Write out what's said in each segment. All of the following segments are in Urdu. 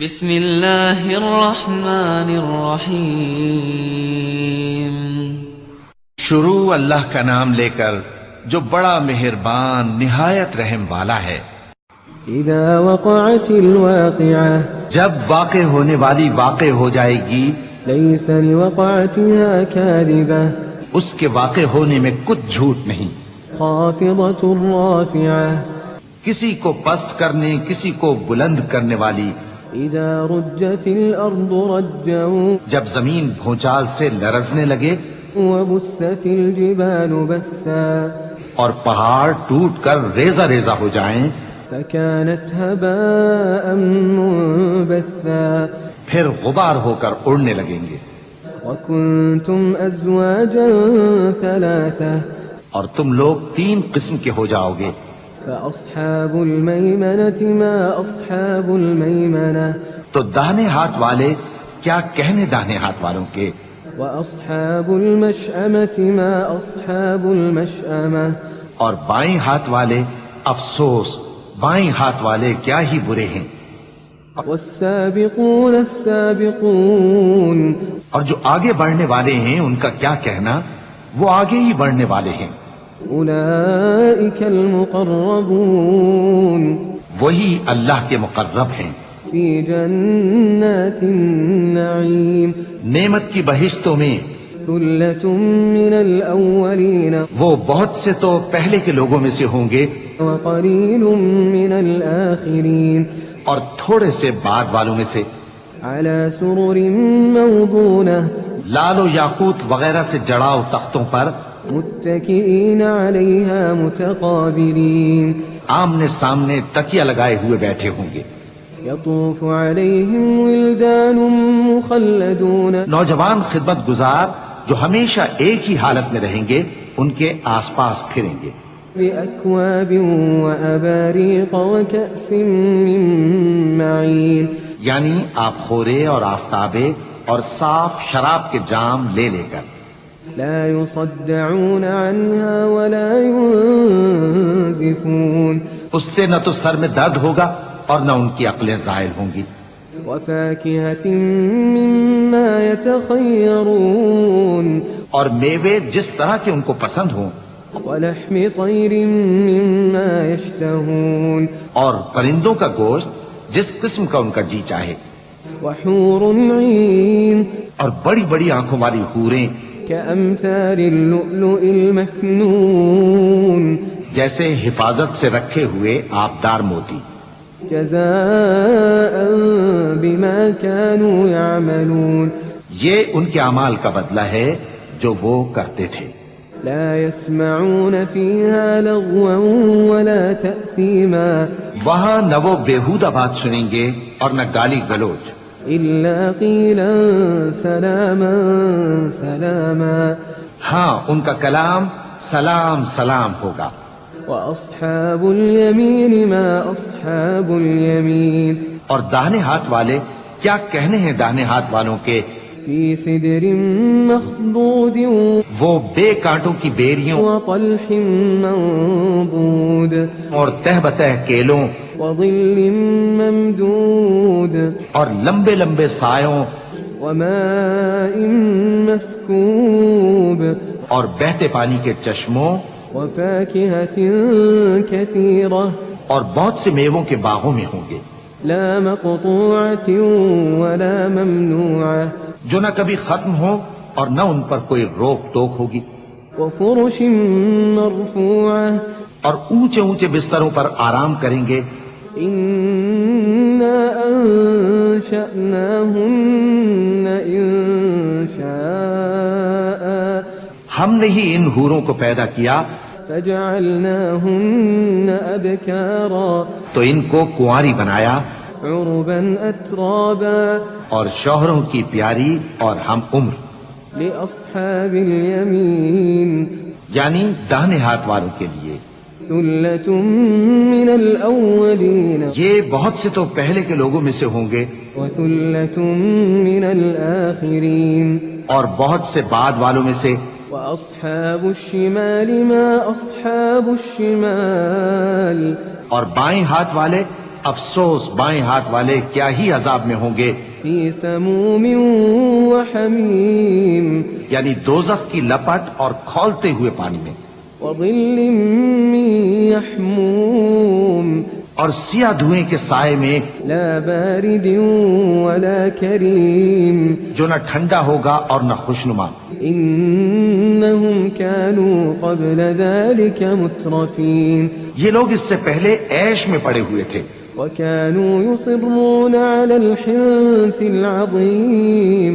بسم اللہ الرحمن الرحیم۔ شروع اللہ کا نام لے کر جو بڑا مہربان نہایت رحم والا ہے۔ اذا وقعت الواقعہ، جب واقع ہونے والی واقع ہو جائے گی، لیس لوقعتها کاذبہ، اس کے واقع ہونے میں کچھ جھوٹ نہیں۔ خافضۃ رافعہ، کسی کو پست کرنے کسی کو بلند کرنے والی۔ اذا رجت الارض رجا، جب زمین بھونچال سے لرزنے لگے، وبست الجبال بسا، اور پہاڑ ٹوٹ کر ریزہ ریزہ ہو جائیں، فكانت هباء منبثا، پھر غبار ہو کر اڑنے لگیں گے۔ وكنتم ازواجا ثلاثة، اور تم لوگ 3 قسم کے ہو جاؤ گے۔ فأصحاب الميمنة ما أصحاب الميمنة، تو داہنے ہاتھ والے کیا کہنے داہنے ہاتھ والوں کے، وأصحاب المشأمة ما أصحاب المشأمة، اور بائیں ہاتھ والے افسوس بائیں ہاتھ والے کیا ہی برے ہیں۔ والسابقون السابقون، اور جو آگے بڑھنے والے ہیں ان کا کیا کہنا، وہ آگے ہی بڑھنے والے ہیں۔ أولئك المقربون، وہی اللہ کے مقرب ہیں، في جنات النعيم، نعمت کی بہشتوں میں۔ ثلة من الأولين، وہ بہت سے تو پہلے کے لوگوں میں سے ہوں گے، وقليل من الآخرين، اور تھوڑے سے بعد والوں میں سے۔ على سرر موضونة، لال و یاقوت وغیرہ سے جڑاؤ تختوں پر، متكئين عليها متقابلين، آمنے سامنے تکیہ لگائے ہوئے بیٹھے ہوں گے۔ يطوف عليهم ولدان مخلدون، نوجوان خدمت گزار جو ہمیشہ ایک ہی حالت میں رہیں گے ان کے آس پاس پھریں گے۔ بأكواب وأباريق وكأس من معين، یعنی آبخورے اور آفتابے اور صاف شراب کے جام لے لے کر۔ لا يصدعون عنها ولا ينزفون، اس سے نہ تو سر میں درد ہوگا اور نہ ان کی عقلیں زائل ہوں گی۔ وفاكهة مما يتخيرون، اور میوے جس طرح کے ان کو پسند ہوں، ولحم طير مما يشتهون، اور پرندوں کا گوشت جس قسم کا ان کا جی چاہے، وحور عين اور بڑی بڑی آنکھوں والی حوریں كأمثال اللؤلؤ المكنون، جیسے حفاظت سے رکھے ہوئے آبدار موتی۔ جزاء بما كانوا يعملون، یہ ان کے اعمال کا بدلہ ہے جو وہ کرتے تھے۔ لا يسمعون فيها لغوا ولا تأثيما، وہاں نہ وہ بیہودہ بات سنیں گے اور نہ گالی گلوچ، إلا قيلا سلاما سلاما، ہاں ان کا کلام سلام سلام ہوگا۔ وأصحاب اليمين ما أصحاب اليمين، اور داہنے ہاتھ والے کیا کہنے ہیں داہنے ہاتھ والوں کے، في سدر مخضود وہ بے کانٹوں کی بیریوں وطلح منضود، اور تہ بتہ کیلوں وظل ممدود، اور لمبے لمبے سایوں وماء مسكوب، اور بہتے پانی کے چشموں وفاكهة كثيرة، اور بہت سے میووں کے باغوں میں ہوں گے، لا مقطوعة ولا ممنوعة، جو نہ کبھی ختم ہو اور نہ ان پر کوئی روک ٹوک ہوگی، وفرش مرفوعة، اور اونچے اونچے بستروں پر آرام کریں گے۔ إنا أنشأناهن إنشاء، ہم نے ہی ان حوروں کو پیدا کیا فجعلناهن أبكارا، تو ان کو کنواری بنایا، عربا أترابا، اور شوہروں کی پیاری اور ہم عمر، لأصحاب اليمين، یعنی داہنے ہاتھ والوں کے لیے۔ ثلة من الأولين، یہ بہت سے تو پہلے کے لوگوں میں سے ہوں گے وثلة من الآخرين، اور بہت سے بعد والوں میں سے۔ وأصحاب الشمال ما أصحاب الشمال، اور بائیں ہاتھ والے افسوس بائیں ہاتھ والے کیا ہی عذاب میں ہوں گے، في سموم وحميم یعنی دوزخ کی لپٹ اور کھولتے ہوئے پانی میں، وظل من يحموم اور سیاہ دھوئیں کے سائے میں لا بارد ولا كريم جو نہ ٹھنڈا ہوگا اور نہ خوشنما۔ إنهم كانوا قبل ذلك مترفين یہ لوگ اس سے پہلے عیش میں پڑے ہوئے تھے، وكانوا يصرون على الحنث العظيم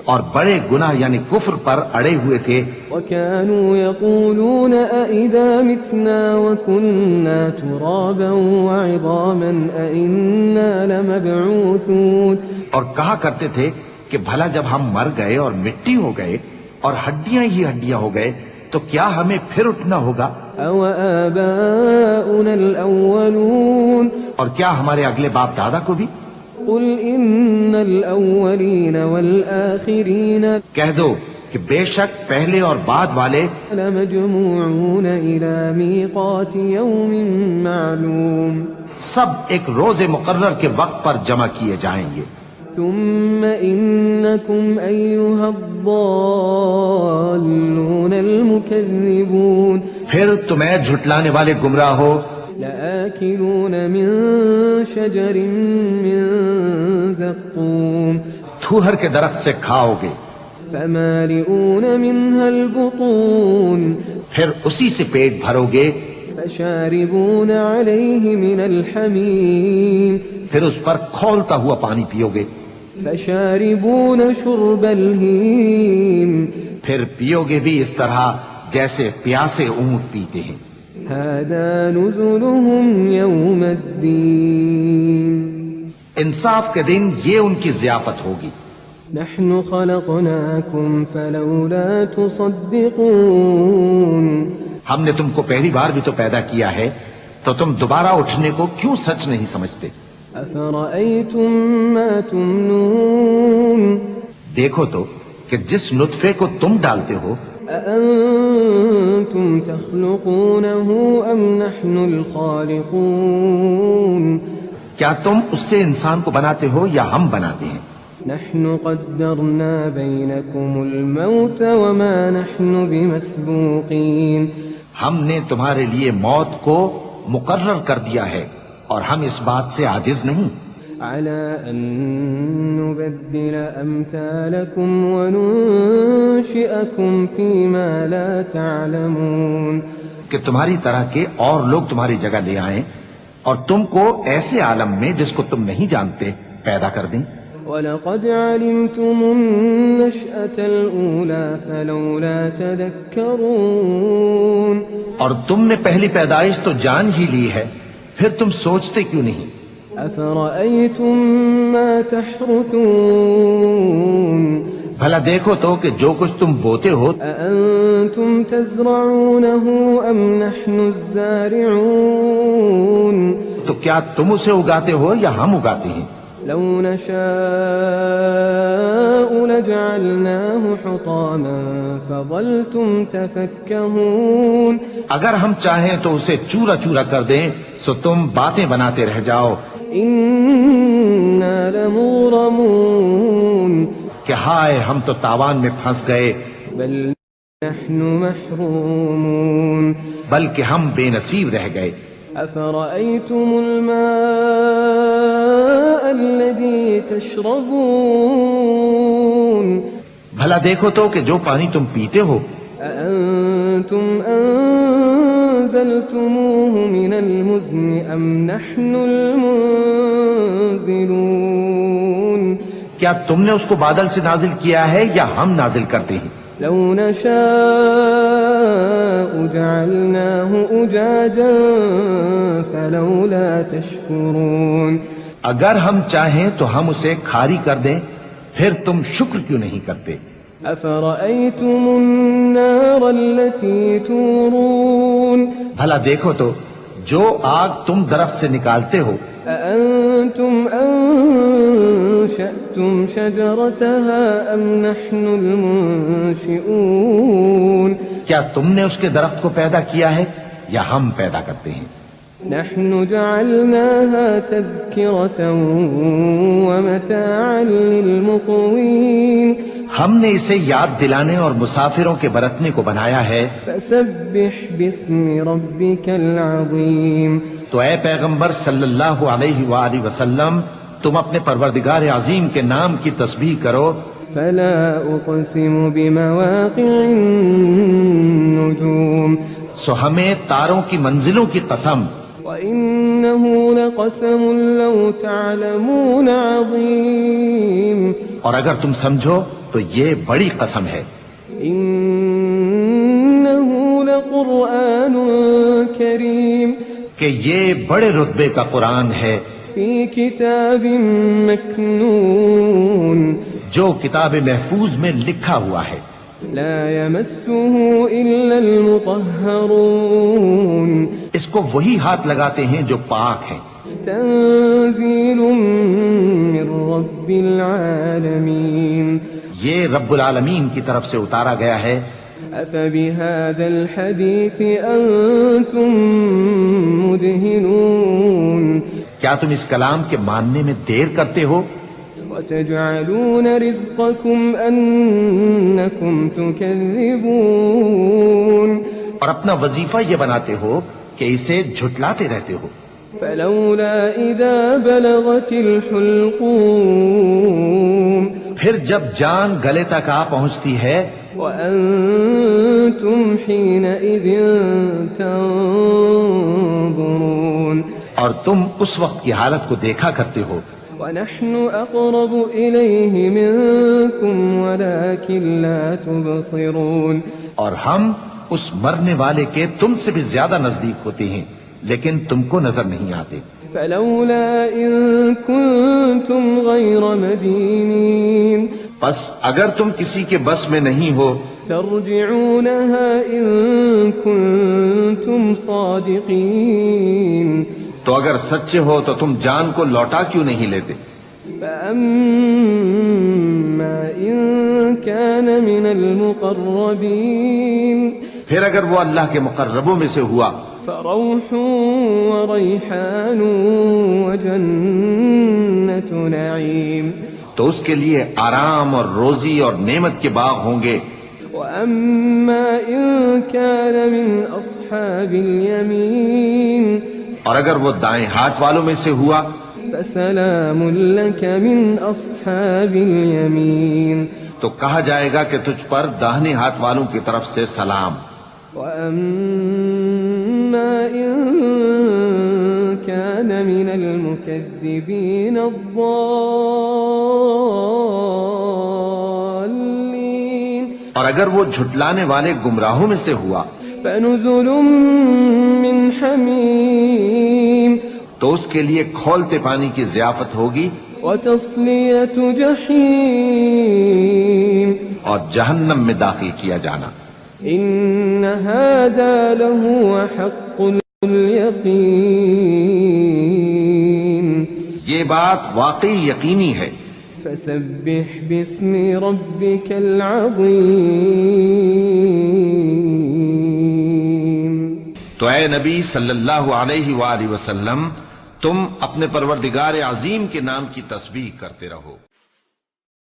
اور بڑے گناہ یعنی کفر پر اڑے ہوئے تھے، وكانوا يقولون أئذا متنا وكنا ترابا وعظاما أئنا لمبعوثون اور کہا کرتے تھے کہ بھلا جب ہم مر گئے اور مٹی ہو گئے اور ہڈیاں ہی ہڈیاں ہو گئے تو کیا ہمیں پھر اٹھنا ہوگا؟ أو آباؤنا الأولون اور کیا ہمارے اگلے باپ دادا کو بھی؟ قل إن الأولين والآخرين کہہ دو کہ بے شک پہلے اور بعد والے لمجموعون إلى ميقات يوم معلوم سب ایک روز مقرر کے وقت پر جمع کیے جائیں گے، ثم إنكم أيها الضالون المكذبون پھر تم اے جھٹلانے والے گمراہ ہو لآكلون من شجر من زقوم تھوہر کے درخت سے کھاؤ گے، فمالئون منها البطون پھر اسی سے پیٹ بھرو گے، فشاربون عليه من الحميم پھر اس پر کھولتا ہوا پانی پیو گے، فشاربون شرب الهيم پھر پیو گے بھی اس طرح جیسے پیاسے اونٹ پیتے ہیں۔ هذا نزلهم يوم الدين انصاف کے دن یہ ان کی ضیافت ہوگی۔ نحن خلقناكم فلولا تصدقون ہم نے تم کو پہلی بار بھی تو پیدا کیا ہے تو تم دوبارہ اٹھنے کو کیوں سچ نہیں سمجھتے؟ أفرأيتم ما تمنون دیکھو تو کہ جس نطفے کو تم ڈالتے ہو أأنتم تخلقونه أم نحن الخالقون کیا تم اس سے انسان کو بناتے ہو یا ہم بناتے ہیں؟ نحن قدرنا بينكم الموت وما نحن بمسبوقين ہم نے تمہارے لیے موت کو مقرر کر دیا ہے اور ہم اس بات سے عاجز نہیں، على أن نبدل أمثالكم وننشئكم فيما لا تعلمون کہ تمہاری طرح کے اور لوگ تمہاری جگہ لے آئیں اور تم کو ایسے عالم میں جس کو تم نہیں جانتے پیدا کر دیں۔ وَلَقَدْ عَلِمْتُمُ النَّشْأَةَ الْأُولَى فَلَوْلَا تَذَكَّرُونَ اور تم نے پہلی پیدائش تو جان ہی لی ہے، پھر تم سوچتے کیوں نہیں؟ أَفَرَأَيْتُم مَّا تَحْرُثُونَ بھلا دیکھو تو کہ جو کچھ تم بوتے ہو أَأَنتُمْ تَزْرَعُونَهُ أَمْ نَحْنُ الزَّارِعُونَ تو کیا تم اسے اگاتے ہو یا ہم اگاتے ہیں؟ لو نشاء لجعلناه حطاما فظلتم تفكهون اگر ہم چاہیں تو اسے چورا چورا کر دیں سو تم باتیں بناتے رہ جاؤ إنا لمغرمون کہ ہائے ہم تو تاوان میں پھنس گئے، بل نحن محرومون بلکہ ہم بے نصیب رہ گئے۔ أفرأيتم الماء الذي تشربون بھلا دیکھو تو کہ جو پانی تم پیتے ہو أأنتم أنزلتموه من المزن أم نحن المنزلون کیا تم نے اس کو بادل سے نازل کیا ہے یا ہم نازل کرتے ہیں؟ لو نشاء جعلناه أجاجا فلولا تشكرون اگر ہم چاہیں تو ہم اسے کھاری کر دیں، پھر تم شکر کیوں نہیں کرتے؟ أفرأيتم النار التي تورون بھلا دیکھو تو جو آگ تم درخت سے نکالتے ہو أأنتم أنشأتم شجرتها أم نحن المنشئون کیا تم نے اس کے درخت کو پیدا کیا ہے یا ہم پیدا کرتے ہیں؟ نحن جعلناها تذكرة ومتاعا للمقوين ہم نے اسے یاد دلانے اور مسافروں کے برتنے کو بنایا ہے. فسبح باسم ربك العظيم تو اے پیغمبر صلی اللہ علیہ وآلہ وسلم تم اپنے پروردگار عظیم کے نام کی تسبیح کرو. فلا أقسم بمواقع النجوم سو ہمیں تاروں کی منزلوں کی قسم. وإنه لقسم لو تعلمون عظيم اور اگر تم سمجھو تو یہ بڑی قسم ہے. إنه لقرآن كريم کہ یہ بڑے رتبے کا قرآن ہے في كتاب مكنون جو کتاب محفوظ میں لکھا ہوا ہے. لا يمسه إلا المطهرون اس کو وہی ہاتھ لگاتے ہیں جو پاک ہیں. تنزيل من رب العالمين یہ رب العالمین کی طرف سے اتارا گیا ہے. أفبهذا الحديث أنتم مدهنون کیا تم اس کلام کے ماننے میں دیر کرتے ہو؟ وتجعلون رزقكم أنكم تكذبون اور اپنا وظیفہ یہ بناتے ہو کہ اسے جھٹلاتے رہتے ہو. فلولا إذا بلغت الحلقوم پھر جب جان گلے تک آ پہنچتی ہے وأنتم حينئذ تنظرون اور تم اس وقت کی حالت کو دیکھا کرتے ہو. ونحن أقرب إليه منكم ولكن لا تبصرون اور ہم اس مرنے والے کے تم سے بھی زیادہ نزدیک ہوتے ہیں لیکن تم کو نظر نہیں آتے. فلولا إن كنتم غير مدينين بس اگر تم کسی کے بس میں نہیں ہو ترجعونها إن كنتم صادقين تو اگر سچے ہو تو تم جان کو لوٹا کیوں نہیں لیتے؟ فأما إن كان من المقربين پھر اگر وہ اللہ کے مقربوں میں سے ہوا فروح وريحان وجنة نعيم تو اس کے لیے آرام اور روزی اور نعمت کے باغ ہوں گے. وأما إن كان من أصحاب اليمين اور اگر وہ دائیں ہاتھ والوں میں سے ہوا فسلام لك من أصحاب اليمين تو کہا جائے گا کہ تجھ پر داہنے ہاتھ والوں کی طرف سے سلام. وأما إن كان من المكذبين الضالين اور اگر وہ جھٹلانے والے گمراہوں میں سے ہوا فنزل من حميم تو اس کے لیے کھولتے پانی کی ضیافت ہوگی وتصلية جحيم اور جہنم میں داخل کیا جانا. إن هذا لهو حق اليقين یہ بات واقعی یقینی ہے. فسبح باسم ربك العظيم تو اے نبی صلی اللہ علیہ وآلہ وسلم تم اپنے پروردگار عظیم کے نام کی تسبیح کرتے رہو.